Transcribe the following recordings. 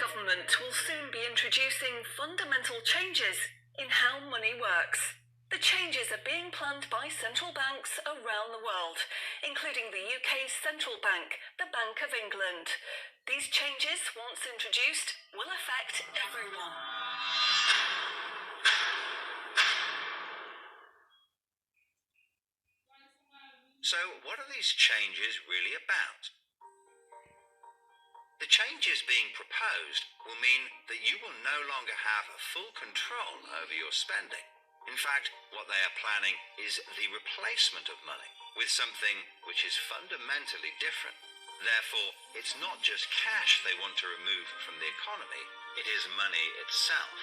government will soon be introducing fundamental changes in how money works. The changes are being planned by central banks around the world, including the UK's central bank, the Bank of England. These changes, once introduced, will affect everyone. So, what are these changes really about? The changes being proposed will mean that you will no longer have full control over your spending. In fact, what they are planning is the replacement of money with something which is fundamentally different. Therefore, it's not just cash they want to remove from the economy, it is money itself.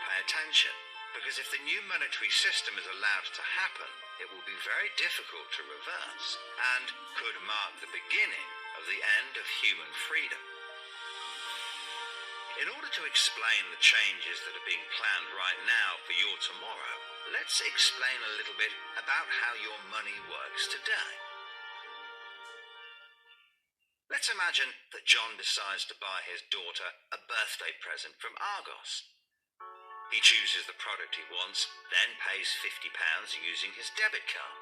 Pay attention, because if the new monetary system is allowed to happen, it will be very difficult to reverse and could mark the beginning of the end of human freedom. In order to explain the changes that are being planned right now for your tomorrow, let's explain a little bit about how your money works today. Let's imagine that John decides to buy his daughter a birthday present from Argos. He chooses the product he wants, then pays £50 using his debit card.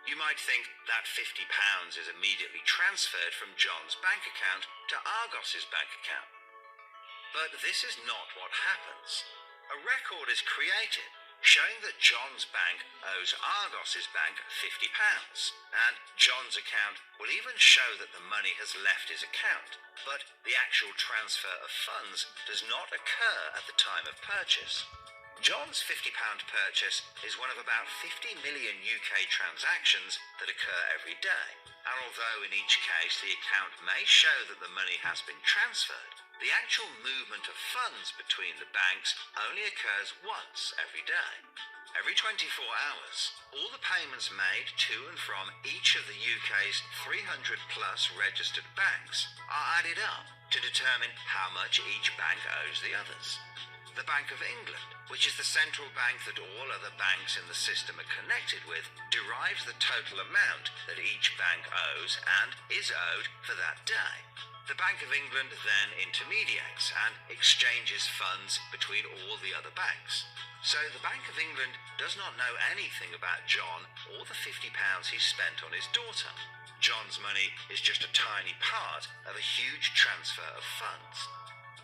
You might think that £50 is immediately transferred from John's bank account to Argos's bank account. But this is not what happens. A record is created showing that John's bank owes Argos's bank £50, and John's account will even show that the money has left his account, but the actual transfer of funds does not occur at the time of purchase. John's £50 purchase is one of about 50 million UK transactions that occur every day, and although in each case the account may show that the money has been transferred, the actual movement of funds between the banks only occurs once every day. Every 24 hours, all the payments made to and from each of the UK's 300 plus registered banks are added up to determine how much each bank owes the others. The Bank of England, which is the central bank that all other banks in the system are connected with, derives the total amount that each bank owes and is owed for that day. The Bank of England then intermediates and exchanges funds between all the other banks. So the Bank of England does not know anything about John or the £50 he spent on his daughter. John's money is just a tiny part of a huge transfer of funds.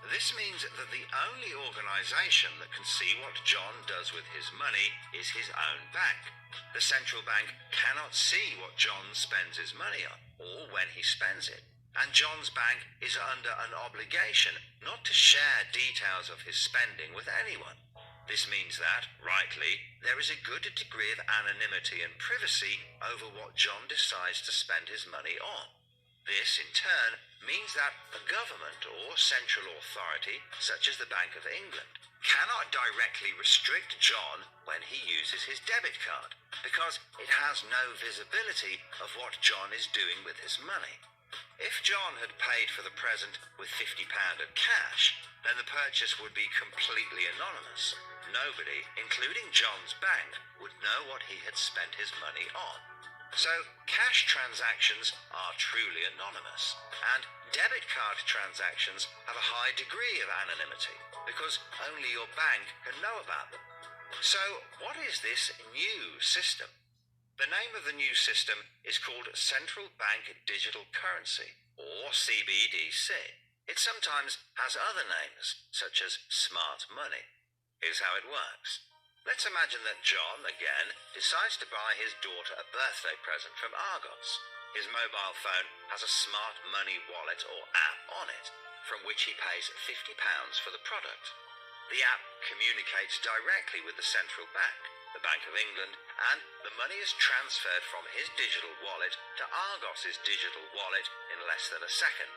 This means that the only organisation that can see what John does with his money is his own bank. The central bank cannot see what John spends his money on or when he spends it. And John's bank is under an obligation not to share details of his spending with anyone. This means that, rightly, there is a good degree of anonymity and privacy over what John decides to spend his money on. This, in turn, means that a government or central authority, such as the Bank of England, cannot directly restrict John when he uses his debit card, because it has no visibility of what John is doing with his money. If John had paid for the present with £50 of cash, then the purchase would be completely anonymous. Nobody, including John's bank, would know what he had spent his money on. So, cash transactions are truly anonymous, and debit card transactions have a high degree of anonymity, because only your bank can know about them. So, what is this new system? The name of the new system is called Central Bank Digital Currency, or CBDC. It sometimes has other names, such as smart money. Here's how it works. Let's imagine that John, again, decides to buy his daughter a birthday present from Argos. His mobile phone has a smart money wallet or app on it, from which he pays £50 for the product. The app communicates directly with the central bank, the Bank of England, and the money is transferred from his digital wallet to Argos's digital wallet in less than a second.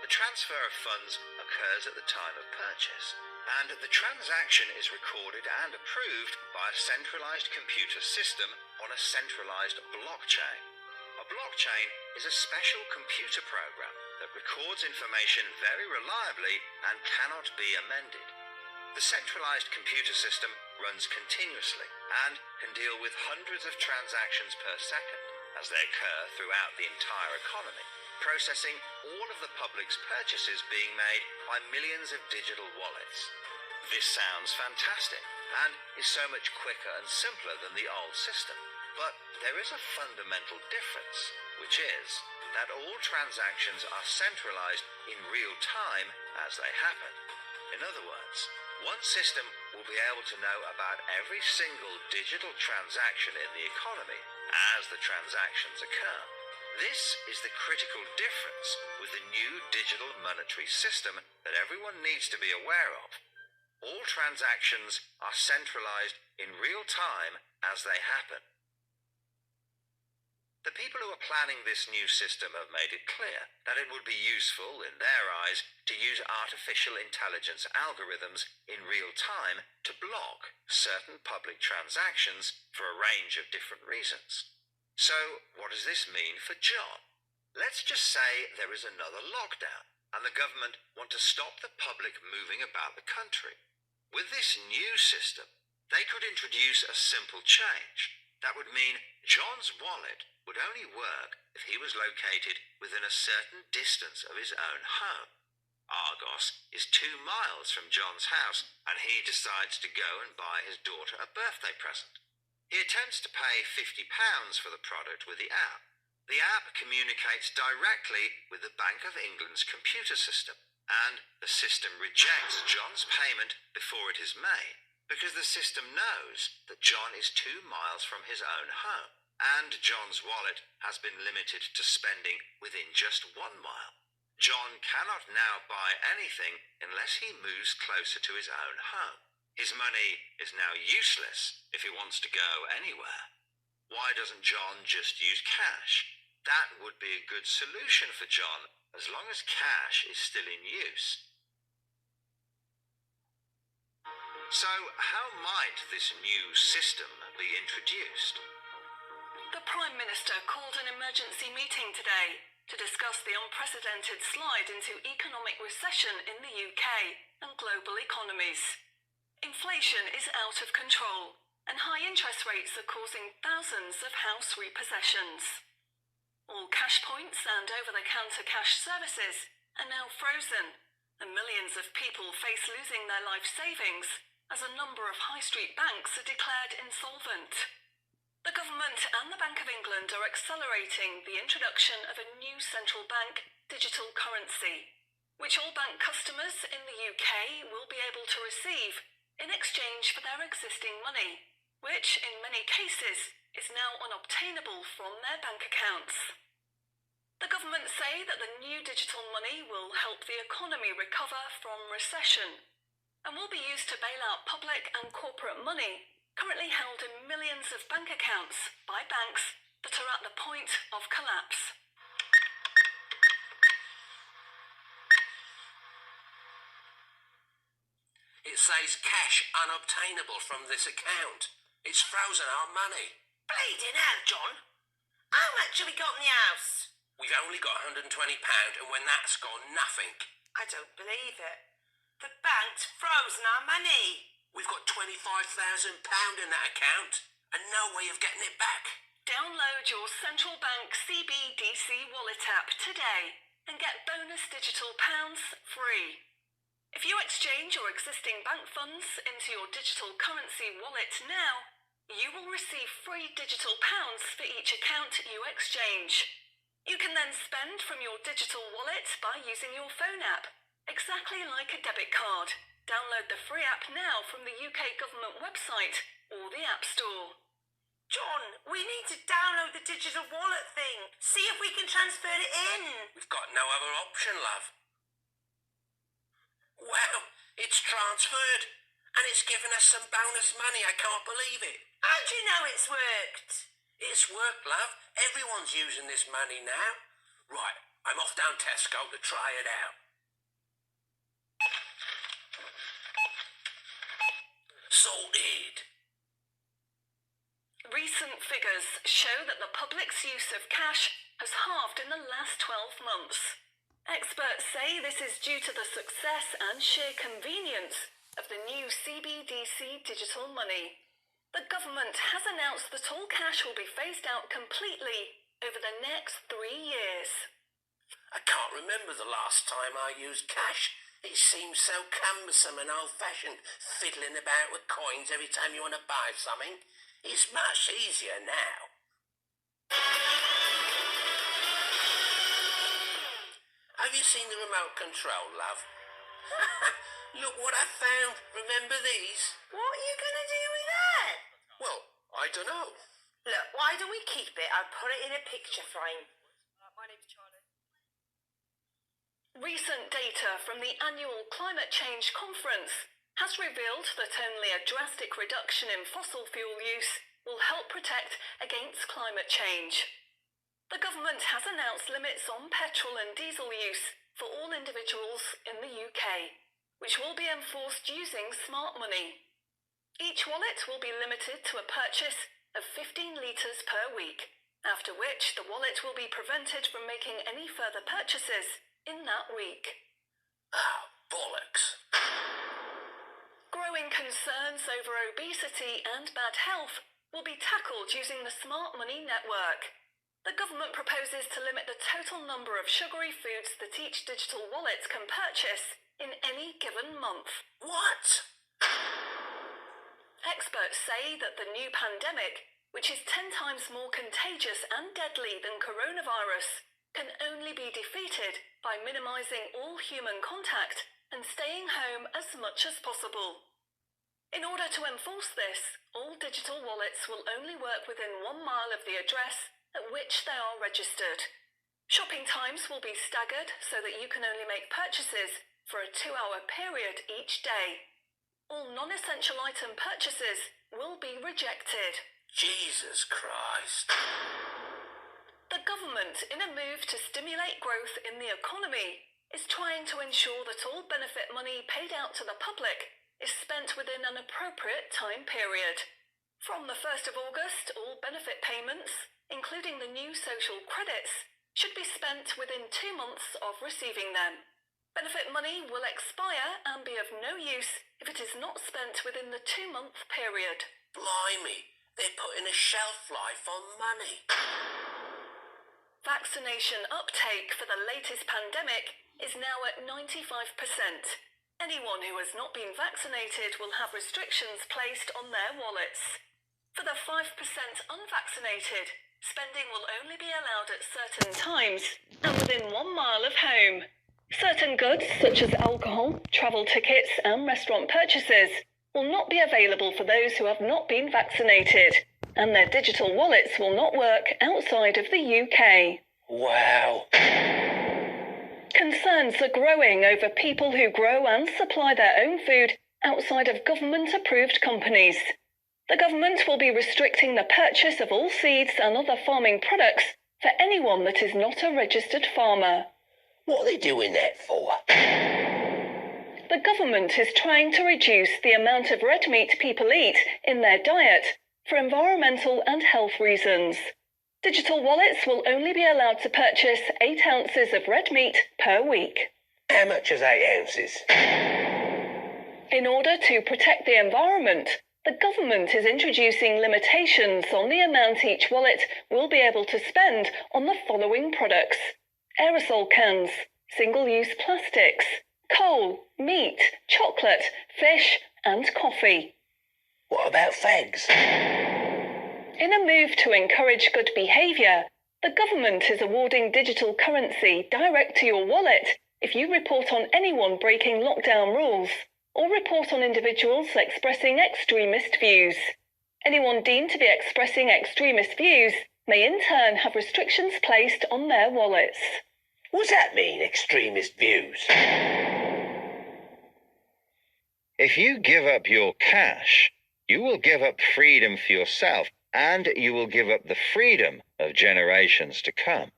The transfer of funds occurs at the time of purchase, and the transaction is recorded and approved by a centralized computer system on a centralized blockchain. A blockchain is a special computer program that records information very reliably and cannot be amended. The centralized computer system runs continuously and can deal with hundreds of transactions per second as they occur throughout the entire economy. processing all of the public's purchases being made by millions of digital wallets. This sounds fantastic and is so much quicker and simpler than the old system. But there is a fundamental difference, which is that all transactions are centralized in real time as they happen. In other words, one system will be able to know about every single digital transaction in the economy as the transactions occur. This is the critical difference with the new digital monetary system that everyone needs to be aware of. All transactions are centralized in real time as they happen. The people who are planning this new system have made it clear that it would be useful, in their eyes, to use artificial intelligence algorithms in real time to block certain public transactions for a range of different reasons. So, what does this mean for John? Let's just say there is another lockdown, and the government want to stop the public moving about the country. With this new system, they could introduce a simple change. That would mean John's wallet would only work if he was located within a certain distance of his own home. Argos is 2 miles from John's house, and he decides to go and buy his daughter a birthday present. He attempts to pay £50 for the product with the app. The app communicates directly with the Bank of England's computer system, and the system rejects John's payment before it is made, because the system knows that John is 2 miles from his own home, and John's wallet has been limited to spending within just 1 mile. John cannot now buy anything unless he moves closer to his own home. His money is now useless if he wants to go anywhere. Why doesn't John just use cash? That would be a good solution for John as long as cash is still in use. So, how might this new system be introduced? The Prime Minister called an emergency meeting today to discuss the unprecedented slide into economic recession in the UK and global economies. Inflation is out of control, and high interest rates are causing thousands of house repossessions. All cash points and over-the-counter cash services are now frozen, and millions of people face losing their life savings as a number of high street banks are declared insolvent. The government and the Bank of England are accelerating the introduction of a new central bank digital currency, which all bank customers in the UK will be able to receive in exchange for their existing money, which in many cases is now unobtainable from their bank accounts. The government say that the new digital money will help the economy recover from recession and will be used to bail out public and corporate money currently held in millions of bank accounts by banks that are at the point of collapse. It says cash unobtainable from this account. It's frozen our money. Bleeding hell, John. How much have we got in the house? We've only got £120, and when that's gone, nothing. I don't believe it. The bank's frozen our money. We've got £25,000 in that account, and no way of getting it back. Download your central bank CBDC wallet app today and get bonus digital pounds free. If you exchange your existing bank funds into your digital currency wallet now, you will receive free digital pounds for each account you exchange. You can then spend from your digital wallet by using your phone app, exactly like a debit card. Download the free app now from the UK government website or the App Store. John, we need to download the digital wallet thing. See if we can transfer it in. We've got no other option, love. Wow, it's transferred, and it's given us some bonus money. I can't believe it. How do you know it's worked? It's worked, love. Everyone's using this money now. Right, I'm off down Tesco to try it out. Sorted. Recent figures show that the public's use of cash has halved in the last 12 months. Experts say this is due to the success and sheer convenience of the new CBDC digital money. The government has announced that all cash will be phased out completely over the next 3 years. I can't remember the last time I used cash. It seems so cumbersome and old-fashioned, fiddling about with coins every time you want to buy something. It's much easier now. Have you seen the remote control, love? Look what I found. Remember these? What are you going to do with that? Well, I don't know. Look, why don't we keep it and put it in a picture frame? My name's Charlie. Recent data from the annual Climate Change Conference has revealed that only a drastic reduction in fossil fuel use will help protect against climate change. The government has announced limits on petrol and diesel use for all individuals in the UK, which will be enforced using smart money. Each wallet will be limited to a purchase of 15 litres per week, after which the wallet will be prevented from making any further purchases in that week. Ah, bollocks. Growing concerns over obesity and bad health will be tackled using the Smart Money Network. The government proposes to limit the total number of sugary foods that each digital wallet can purchase in any given month. What? Experts say that the new pandemic, which is 10 times more contagious and deadly than coronavirus, can only be defeated by minimizing all human contact and staying home as much as possible. In order to enforce this, all digital wallets will only work within 1 mile of the address at which they are registered. Shopping times will be staggered so that you can only make purchases for a 2-hour period each day. All non-essential item purchases will be rejected. Jesus Christ. The government, in a move to stimulate growth in the economy, is trying to ensure that all benefit money paid out to the public is spent within an appropriate time period. From the 1st of August, all benefit payments, including the new social credits, should be spent within 2 months of receiving them. Benefit money will expire and be of no use if it is not spent within the 2-month period. Blimey, they're putting a shelf life on money. Vaccination uptake for the latest pandemic is now at 95%. Anyone who has not been vaccinated will have restrictions placed on their wallets. For the 5% unvaccinated, spending will only be allowed at certain times and within 1 mile of home. Certain goods, such as alcohol, travel tickets and restaurant purchases, will not be available for those who have not been vaccinated, and their digital wallets will not work outside of the UK. Wow. Concerns are growing over people who grow and supply their own food outside of government-approved companies. The government will be restricting the purchase of all seeds and other farming products for anyone that is not a registered farmer. What are they doing that for? The government is trying to reduce the amount of red meat people eat in their diet for environmental and health reasons. Digital wallets will only be allowed to purchase 8 ounces of red meat per week. How much is 8 ounces? In order to protect the environment, the government is introducing limitations on the amount each wallet will be able to spend on the following products: aerosol cans, single-use plastics, coal, meat, chocolate, fish, and coffee. What about fags? In a move to encourage good behaviour, the government is awarding digital currency direct to your wallet if you report on anyone breaking lockdown rules or report on individuals expressing extremist views. Anyone deemed to be expressing extremist views may in turn have restrictions placed on their wallets. What's that mean, extremist views? If you give up your cash, you will give up freedom for yourself, and you will give up the freedom of generations to come.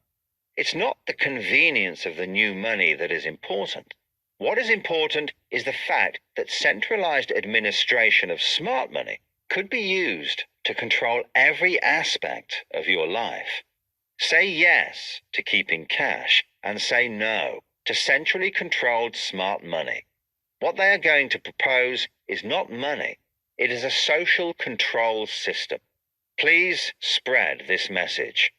It's not the convenience of the new money that is important. What is important is the fact that centralized administration of smart money could be used to control every aspect of your life. Say yes to keeping cash and say no to centrally controlled smart money. What they are going to propose is not money. It is a social control system. Please spread this message.